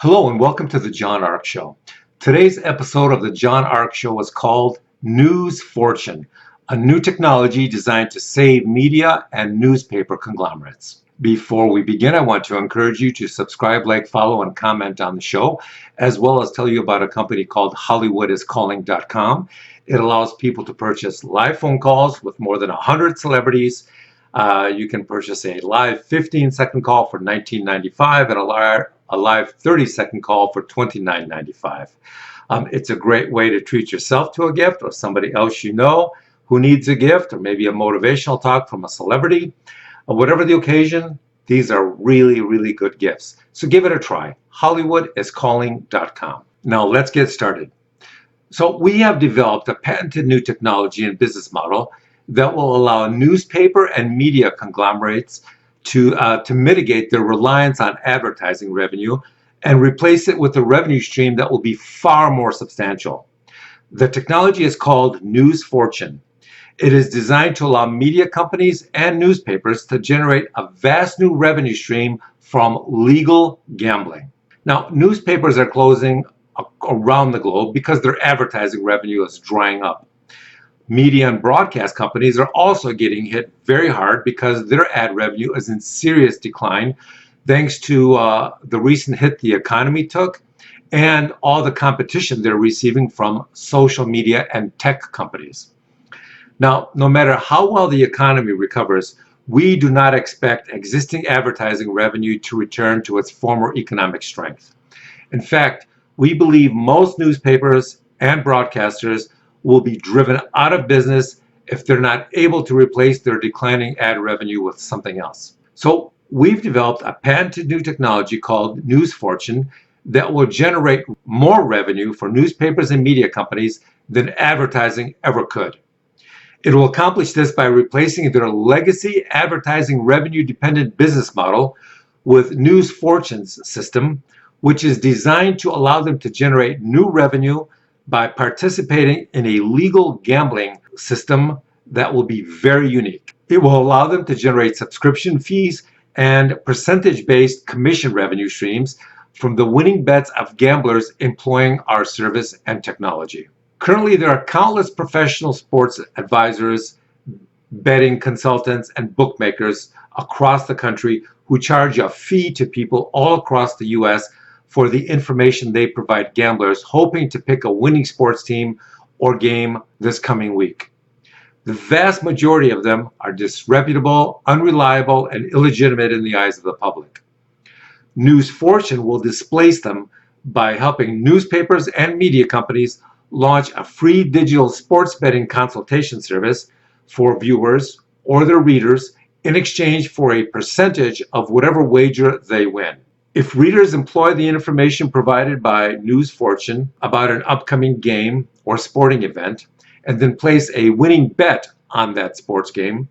Hello and welcome to the John Ark Show. Today's episode of the John Ark Show is called NewsFORTUNE, a new technology designed to save media and newspaper conglomerates. Before we begin, I want to encourage you to subscribe, like, follow, and comment on the show, as well as tell you about a company called HollywoodIsCalling.com. It allows people to purchase live phone calls with more than 100 celebrities. You can purchase a live 15-second call for $19.95 and a live 30-second call for $29.95. It's a great way to treat yourself to a gift or somebody else you know who needs a gift, or maybe a motivational talk from a celebrity. Whatever the occasion, these are really, really good gifts. So give it a try. HollywoodIsCalling.com. Now let's get started. So we have developed a patented new technology and business model that will allow newspaper and media conglomerates to mitigate their reliance on advertising revenue and replace it with a revenue stream that will be far more substantial. The technology is called NewsFORTUNE. It is designed to allow media companies and newspapers to generate a vast new revenue stream from legal gambling. Now, newspapers are closing around the globe because their advertising revenue is drying up. Media and broadcast companies are also getting hit very hard because their ad revenue is in serious decline thanks to the recent hit the economy took and all the competition they're receiving from social media and tech companies. Now, no matter how well the economy recovers, we do not expect existing advertising revenue to return to its former economic strength. In fact, we believe most newspapers and broadcasters will be driven out of business if they're not able to replace their declining ad revenue with something else. So we've developed a patented new technology called NewsFORTUNE that will generate more revenue for newspapers and media companies than advertising ever could. It will accomplish this by replacing their legacy advertising revenue dependent business model with NewsFORTUNE's system, which is designed to allow them to generate new revenue by participating in a legal gambling system that will be very unique. It will allow them to generate subscription fees and percentage-based commission revenue streams from the winning bets of gamblers employing our service and technology. Currently, there are countless professional sports advisors, betting consultants, and bookmakers across the country who charge a fee to people all across the U.S. for the information they provide gamblers hoping to pick a winning sports team or game this coming week. The vast majority of them are disreputable, unreliable, and illegitimate in the eyes of the public. NewsFORTUNE will displace them by helping newspapers and media companies launch a free digital sports betting consultation service for viewers or their readers in exchange for a percentage of whatever wager they win. If readers employ the information provided by NewsFORTUNE about an upcoming game or sporting event and then place a winning bet on that sports game,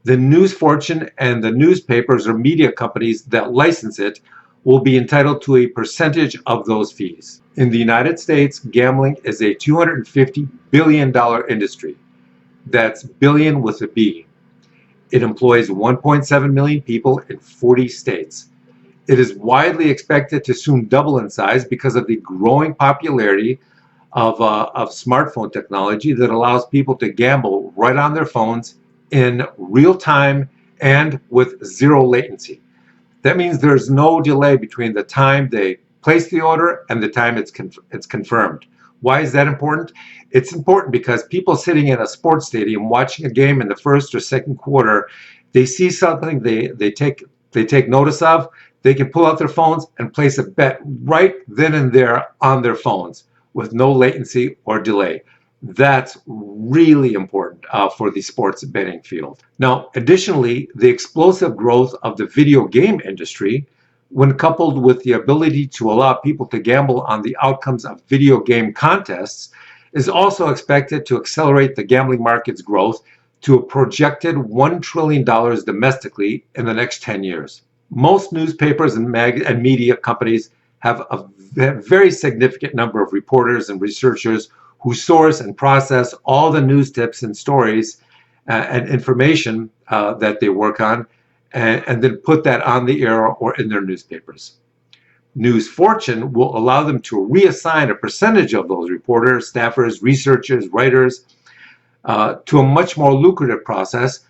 then NewsFORTUNE and the newspapers or media companies that license it will be entitled to a percentage of those fees. In the United States, gambling is a $250 billion industry. That's billion with a B. It employs 1.7 million people in 40 states. It is widely expected to soon double in size because of the growing popularity of smartphone technology that allows people to gamble right on their phones in real time and with zero latency. That means there's no delay between the time they place the order and the time it's confirmed. Why is that important? It's important because people sitting in a sports stadium watching a game in the first or second quarter, they see something they take notice of, they can pull out their phones and place a bet right then and there on their phones with no latency or delay. That's really important for the sports betting field. Now, additionally, the explosive growth of the video game industry, when coupled with the ability to allow people to gamble on the outcomes of video game contests, is also expected to accelerate the gambling market's growth to a projected $1 trillion domestically in the next 10 years. Most newspapers and media companies have a very significant number of reporters and researchers who source and process all the news tips and stories and information that they work on and then put that on the air or in their newspapers. NewsFORTUNE will allow them to reassign a percentage of those reporters, staffers, researchers, writers to a much more lucrative process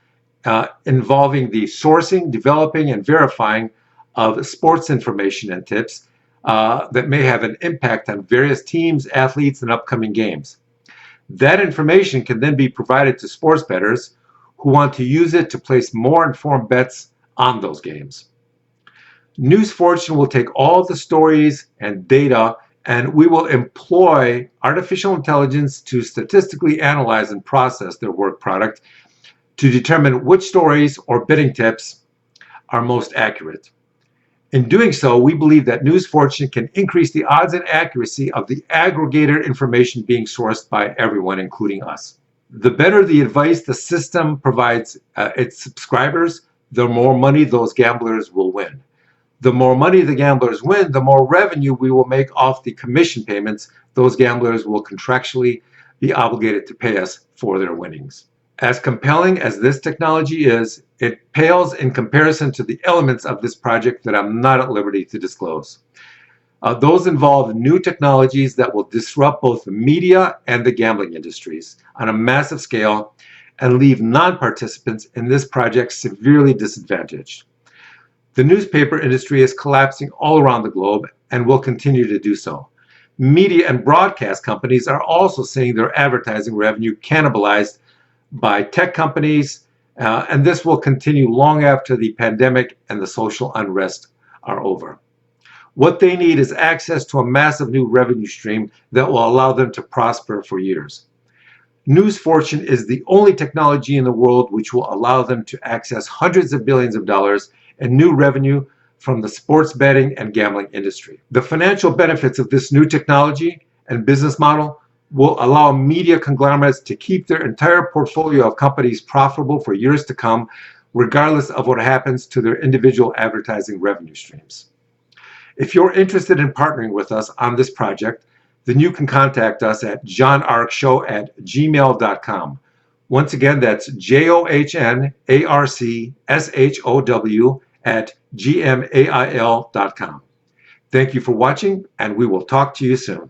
involving the sourcing, developing, and verifying of sports information and tips that may have an impact on various teams, athletes, and upcoming games. That information can then be provided to sports bettors who want to use it to place more informed bets on those games. NewsFORTUNE will take all the stories and data, and we will employ artificial intelligence to statistically analyze and process their work product to determine which stories or betting tips are most accurate. In doing so, we believe that NewsFORTUNE can increase the odds and accuracy of the aggregated information being sourced by everyone, including us. The better the advice the system provides its subscribers, the more money those gamblers will win. The more money the gamblers win, the more revenue we will make off the commission payments those gamblers will contractually be obligated to pay us for their winnings. As compelling as this technology is, it pales in comparison to the elements of this project that I'm not at liberty to disclose. Those involve new technologies that will disrupt both the media and the gambling industries on a massive scale and leave non-participants in this project severely disadvantaged. The newspaper industry is collapsing all around the globe and will continue to do so. Media and broadcast companies are also seeing their advertising revenue cannibalized by tech companies, and this will continue long after the pandemic and the social unrest are over. What they need is access to a massive new revenue stream that will allow them to prosper for years. NewsFORTUNE is the only technology in the world which will allow them to access hundreds of billions of dollars in new revenue from the sports betting and gambling industry. The financial benefits of this new technology and business model will allow media conglomerates to keep their entire portfolio of companies profitable for years to come, regardless of what happens to their individual advertising revenue streams. If you're interested in partnering with us on this project, then you can contact us at johnarcshow@gmail.com. Once again, that's JOHNARCSHOW@gmail.com. Thank you for watching, and we will talk to you soon.